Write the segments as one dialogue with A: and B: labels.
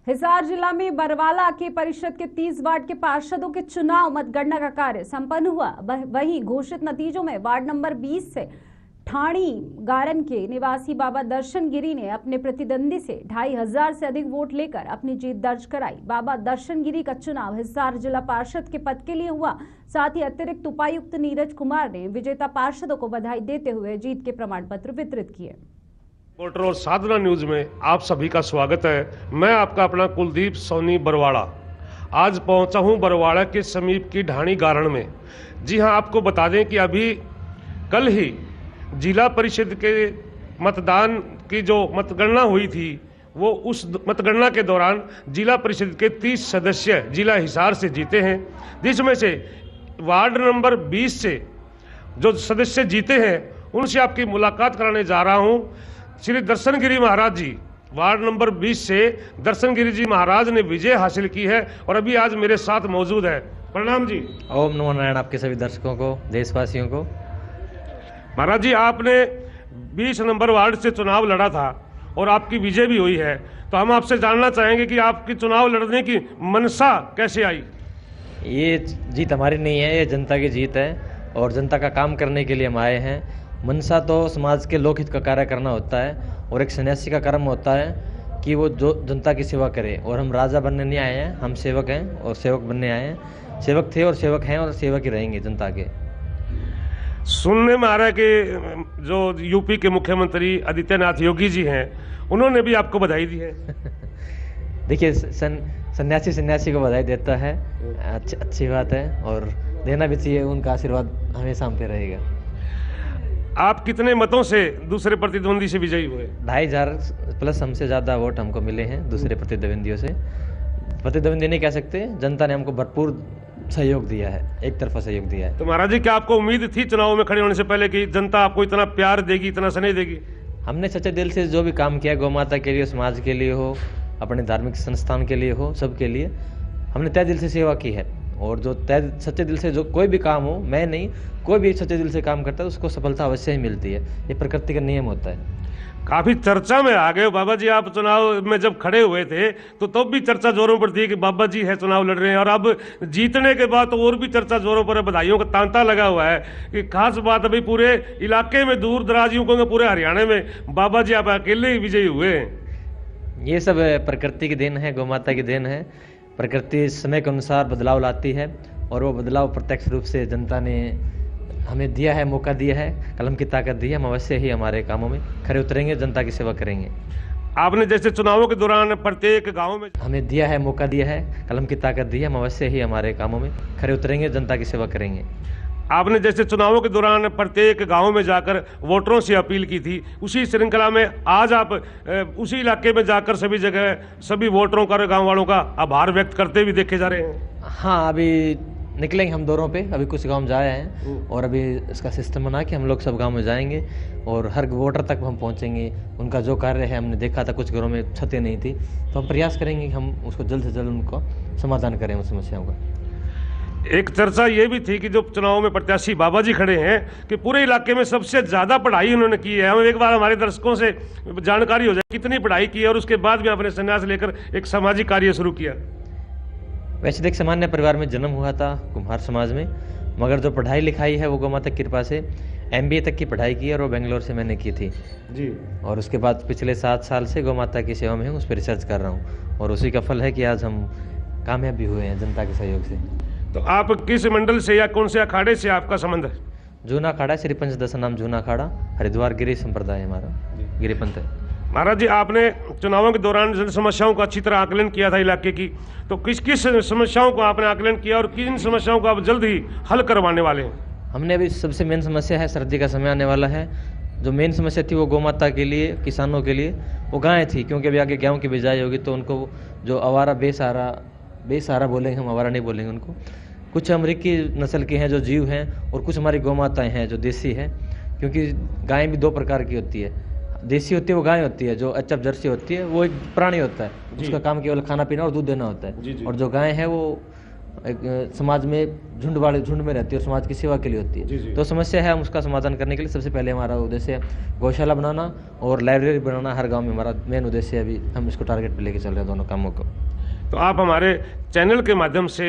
A: हिसार जिला में बरवाला के परिषद के 30 वार्ड के पार्षदों के चुनाव मतगणना का कार्य संपन्न हुआ। वहीं घोषित नतीजों में वार्ड नंबर 20 से ठाणी गारन के निवासी बाबा दर्शन गिरी ने अपने प्रतिद्वंदी से 2500 से अधिक वोट लेकर अपनी जीत दर्ज कराई। बाबा दर्शन गिरी का चुनाव हिसार जिला पार्षद के पद के लिए हुआ। साथ ही अतिरिक्त उपायुक्त नीरज कुमार ने विजेता पार्षदों को बधाई देते हुए जीत के प्रमाण पत्र वितरित किए।
B: रिपोर्टर और साधना न्यूज में आप सभी का स्वागत है। मैं आपका अपना कुलदीप सोनी बरवाड़ा आज पहुंचा हूं बरवाड़ा के समीप की ढाणी गारण में। जी हां, आपको बता दें कि अभी कल ही जिला परिषद के मतदान की जो मतगणना हुई थी, वो उस मतगणना के दौरान जिला परिषद के 30 सदस्य जिला हिसार से जीते हैं, जिसमें से वार्ड नंबर 20 से जो सदस्य जीते हैं उनसे आपकी मुलाकात कराने जा रहा हूं। श्री दर्शन गिरी महाराज जी, वार्ड नंबर 20 से दर्शन गिरी जी महाराज ने विजय हासिल की है और अभी आज मेरे साथ मौजूद है। प्रणाम जी।
C: ओम नमो नारायण आपके सभी दर्शकों को, देशवासियों को।
B: महाराज जी, आपने 20 नंबर वार्ड से चुनाव लड़ा था और आपकी विजय भी हुई है, तो हम आपसे जानना चाहेंगे कि आपकी चुनाव लड़ने की मनसा कैसे आई?
C: ये जीत हमारी नहीं है, ये जनता की जीत है और जनता का काम करने के लिए हम आए हैं। मनसा तो समाज के लोकहित का कार्य करना होता है और एक सन्यासी का कर्म होता है कि वो जो जनता की सेवा करे, और हम राजा बनने नहीं आए हैं, हम सेवक हैं और सेवक बनने आए हैं। सेवक थे और सेवक हैं और सेवक ही रहेंगे जनता के।
B: सुनने में आ रहा है कि जो यूपी के मुख्यमंत्री आदित्यनाथ योगी जी हैं, उन्होंने भी आपको बधाई दी है।
C: देखिए, सन्यासी को बधाई देता है, अच्छी बात है और देना भी चाहिए। उनका आशीर्वाद हमेशा हम पे रहेगा।
B: आप कितने मतों से दूसरे प्रतिद्वंदी से विजयी हुए?
C: 2500 प्लस हमसे ज़्यादा वोट हमको मिले हैं दूसरे प्रतिद्वंदियों से। प्रतिद्वंदी नहीं कह सकते, जनता ने हमको भरपूर सहयोग दिया है, एक तरफा सहयोग दिया है।
B: तो महाराज जी, क्या आपको उम्मीद थी चुनाव में खड़े होने से पहले कि जनता आपको इतना प्यार देगी, इतना स्नेह देगी?
C: हमने सच्चे दिल से जो भी काम किया, गौ माता के लिए, समाज के लिए हो, अपने धार्मिक संस्थान के लिए हो, सबके लिए हमने तय दिल से सेवा की है। और जो सच्चे दिल से जो कोई भी काम हो, मैं नहीं, कोई भी सच्चे दिल से काम करता है उसको सफलता अवश्य ही मिलती है। ये प्रकृति का नियम होता है।
B: काफी चर्चा में आ गए बाबा जी। आप चुनाव में जब खड़े हुए थे तो तब भी चर्चा जोरों पर थी कि बाबा जी है चुनाव लड़ रहे हैं, और अब जीतने के बाद तो और भी चर्चा जोरों पर है। बधाइयों का तांता लगा हुआ है कि खास बात अभी पूरे इलाके में, दूर दराजियों को, पूरे हरियाणा में बाबा जी आप अकेले ही विजयी हुए हैं।
C: ये सब प्रकृति की देन है, गौ माता की देन है। प्रकृति समय के अनुसार बदलाव लाती है और वो बदलाव प्रत्यक्ष रूप से जनता ने हमें दिया है, मौका दिया है, कलम की ताकत दी है। हम अवश्य ही हमारे कामों में खड़े उतरेंगे, जनता की सेवा करेंगे।
B: आपने जैसे चुनावों के दौरान प्रत्येक गांव में
C: हमें दिया है, मौका दिया है, कलम की ताकत दी है। हम अवश्य ही हमारे कामों में खड़े उतरेंगे, जनता की सेवा करेंगे।
B: आपने जैसे चुनावों के दौरान प्रत्येक गांव में जाकर वोटरों से अपील की थी, उसी श्रृंखला में आज आप उसी इलाके में जाकर सभी जगह सभी वोटरों का, गांव वालों का आभार व्यक्त करते भी देखे जा रहे हैं।
C: हाँ, अभी निकलेंगे हम दौरों पे, अभी कुछ गांव जाए हैं और अभी इसका सिस्टम बना के हम लोग सब गांव में जाएंगे और हर वोटर तक हम पहुंचेंगे। उनका जो कार्य है, हमने देखा था कुछ घरों में छतें नहीं थी, तो हम प्रयास करेंगे कि हम उसको जल्द से जल्द उनको समाधान करें उन समस्याओं का।
B: एक चर्चा ये भी थी कि जो चुनाव में प्रत्याशी बाबा जी खड़े हैं कि पूरे इलाके में सबसे ज़्यादा पढ़ाई उन्होंने की है। हम एक बार हमारे दर्शकों से जानकारी हो जाए कितनी पढ़ाई की है और उसके बाद भी आपने संन्यास लेकर एक सामाजिक कार्य शुरू किया।
C: वैसे एक सामान्य परिवार में जन्म हुआ था, कुम्हार समाज में, मगर जो पढ़ाई लिखाई है वो गौ माता की कृपा से MBA तक की पढ़ाई की और वो बेंगलोर से मैंने की थी
B: जी।
C: और उसके बाद पिछले 7 साल से गौ माता की सेवा में हूँ, उस पर रिसर्च कर रहा हूँ और उसी का फल है कि आज हम कामयाब भी हुए हैं जनता के सहयोग से।
B: तो आप किस मंडल से या कौन से अखाड़े से आपका संबंध है?
C: जूना अखाड़ा, श्री पंचदश नाम जूना अखाड़ा, हरिद्वार गिरी संप्रदाय हमारा, गिरिपंथ है।
B: महाराज जी, आपने चुनावों के दौरान जन समस्याओं का अच्छी तरह आकलन किया था इलाके की, तो किस किस समस्याओं को आपने आकलन किया और किन समस्याओं को आप जल्द ही हल करवाने वाले हैं?
C: हमने अभी सबसे मेन समस्या है, सर्दी का समय आने वाला है। जो मेन समस्या थी वो गौ माता के लिए, किसानों के लिए वो गायें थी, क्योंकि अभी आगे गेहूँ की बिजाई होगी तो उनको जो आवारा बेसहारा बोलेंगे, हम आवारा नहीं बोलेंगे उनको। कुछ अमरीकी नस्ल के हैं जो जीव हैं और कुछ हमारी गौ माताएँ हैं जो देसी हैं, क्योंकि गायें भी 2 प्रकार की होती है। देसी होती है वो गाय होती है, जो HF जर्सी होती है वो एक प्राणी होता है, उसका काम केवल खाना पीना और दूध देना होता है।
B: जी।
C: और जो गाय है वो समाज में झुंड में रहती है और समाज की सेवा के लिए होती
B: जी, जी।
C: है। तो समस्या है, हम उसका समाधान करने के लिए सबसे पहले हमारा उद्देश्य है गौशाला बनाना और लाइब्रेरी बनाना हर गांव में। हमारा मेन उद्देश्य है, अभी हम इसको टारगेट पे लेके चल रहे हैं दोनों कामों को।
B: तो आप हमारे चैनल के माध्यम से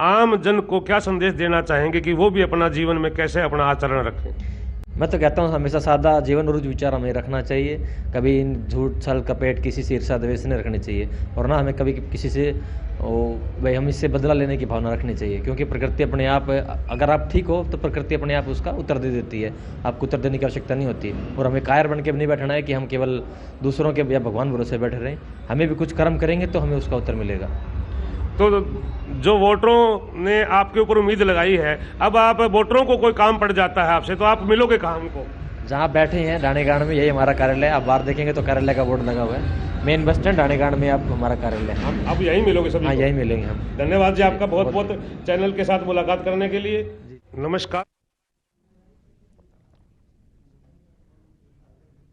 B: आम जन को क्या संदेश देना चाहेंगे कि वो भी अपना जीवन में कैसे अपना आचरण रखें?
C: मैं तो कहता हूँ हमेशा सादा जीवन और उच्च विचार हमें रखना चाहिए। कभी इन झूठ छल कपट किसी से ईर्ष्या द्वेष नहीं रखनी चाहिए, और ना हमें कभी किसी से भाई हम इससे बदला लेने की भावना रखनी चाहिए। क्योंकि प्रकृति अपने आप, अगर आप ठीक हो तो प्रकृति अपने आप उसका उत्तर दे देती है, आपको उत्तर देने की आवश्यकता नहीं होती। और हमें कायर बन के नहीं बैठना है कि हम केवल दूसरों के या भगवान भरोसे बैठे रहें। हमें भी कुछ कर्म करेंगे तो हमें उसका उत्तर मिलेगा।
B: तो जो वोटरों ने आपके ऊपर उम्मीद लगाई है, अब आप वोटरों को कोई काम पड़ जाता है आपसे, तो आप मिलोगे कहाँ हमको?
C: जहाँ बैठे हैं ढाणीगाड़ में, यही हमारा कार्यालय है। आप बाहर देखेंगे तो कार्यालय का बोर्ड लगा हुआ है, मेन बस स्टैंड ढाणीगाड़ में आप हमारा कार्यालय है।
B: हम अब यहीं मिलोगे सभी?
C: हाँ, यहीं मिलेंगे हम।
B: धन्यवाद जी आपका बहुत बहुत चैनल के साथ मुलाकात करने के लिए। नमस्कार।